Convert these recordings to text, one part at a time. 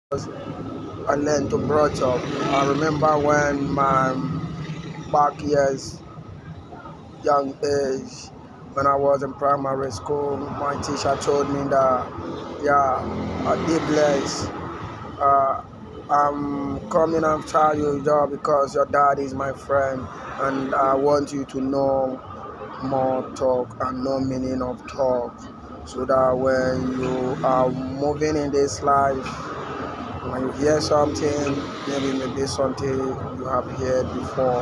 I learned to brought up. I remember when my back years, young age, when I was in primary school, my teacher told me that, yeah, be blessed. Uh, I'm coming after you, job, because your dad is my friend, and I want you to know more talk and no meaning of talk, so that when you are moving in this life, when you hear something, maybe something you have heard before.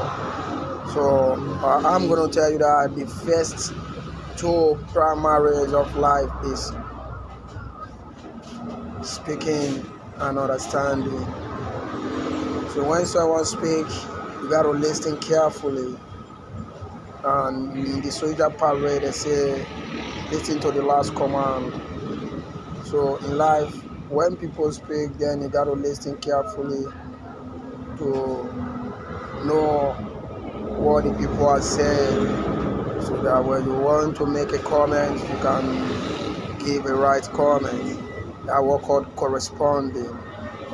So I'm going to tell you that the first two primaries of life is speaking and understanding. So when someone speaks, you got to listen carefully. And in the soldier parade, they say, listen to the last command. So in life, when people speak, then you got to listen carefully to know what the people are saying, so that when you want to make a comment, you can give a right comment. That what called corresponding.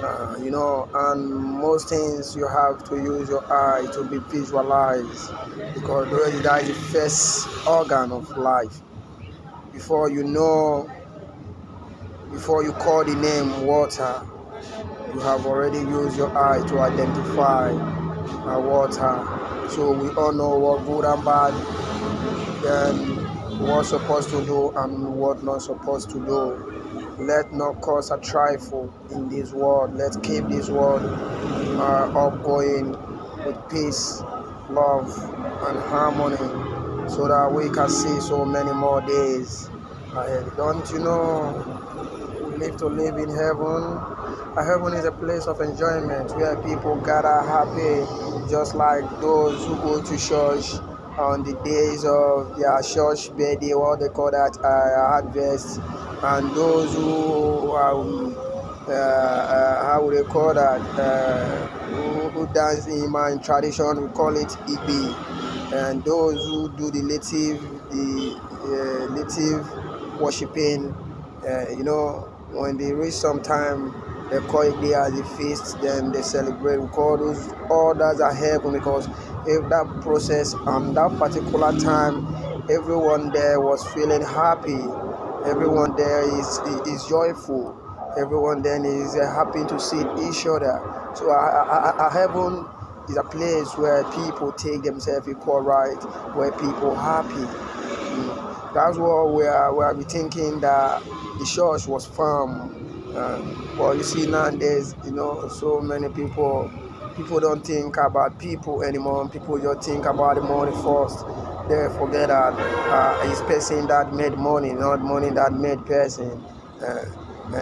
And most things you have to use your eye to be visualized, because that is the first organ of life. Before you know, before you call the name water, you have already used your eye to identify water. So we all know what good and bad, then what's supposed to do and what not supposed to do. Let not cause a trifle in this world. Let's keep this world upgoing with peace, love, and harmony, so that we can see so many more days ahead. Don't you know we live to live in heaven? Heaven is a place of enjoyment where people gather happy, just like those who go to church on the days of their church birthday, what they call that, harvest, and those who how would they call that, who dance in my tradition, we call it Ibi, and those who do the native worshiping, when they reach some time, they call it there as a feast, then they celebrate. We call those others are heaven, because if that process and that particular time, everyone there was feeling happy, everyone there is joyful, everyone then is happy to see each other. So a heaven is a place where people take themselves equal right, where people happy. That's what we are thinking, that the church was firm. But you see nowadays, so many people don't think about people anymore. People just think about the money first. They forget that it's person that made money, not money that made person.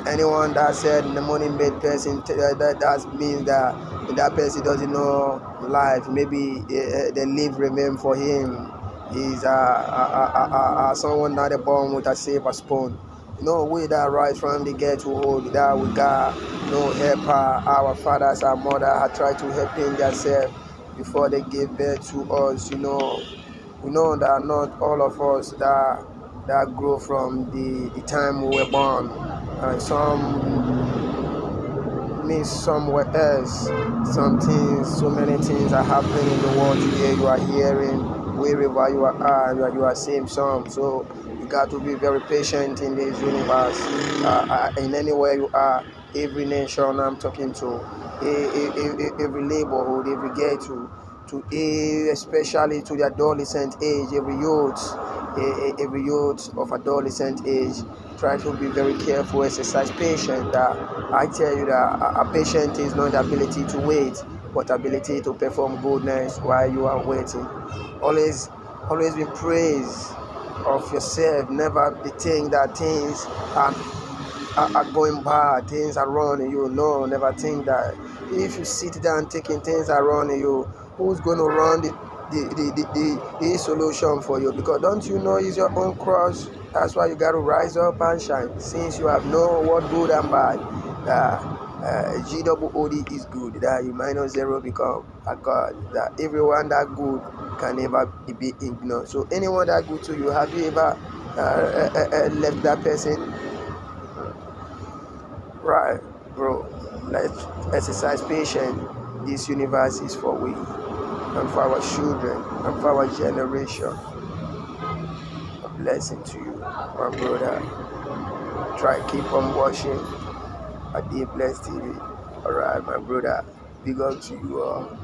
Anyone that said the money made person, that means that person doesn't know life. Maybe the live remain for him. He's someone not born with a silver spoon. We that right from the get to old, that we got no helper. Our fathers and mother had tried to help in themselves before they gave birth to us. We know that not all of us that grow from the time we were born, and some miss somewhere else. Some things, so many things are happening in the world today. You are hearing wherever you are seeing some. So you got to be very patient in this universe. In anywhere you are, every nation I'm talking to, every neighborhood, every ghetto, especially to the adolescent age, every youth of adolescent age, try to be very careful, exercise patience. I tell you that a patient is not the ability to wait, but ability to perform goodness while you are waiting. Always, always be praise of yourself. Never be think that things are going bad, things are wrong in you. No, never think that. If you sit down thinking things are wrong in you, who's going to run the solution for you? Because don't you know it's your own cross? That's why you got to rise up and shine. Since you have known what good and bad, GOOD is good. That you minus zero become a God. That everyone that good can never be ignored. So anyone that good to you, have you ever left that person? Right. bro. Let's exercise patience. This universe is for we and for our children and for our generation. A blessing to you, my brother. Try keep on watching at the Bless TV. Alright, my brother. Big up to you all.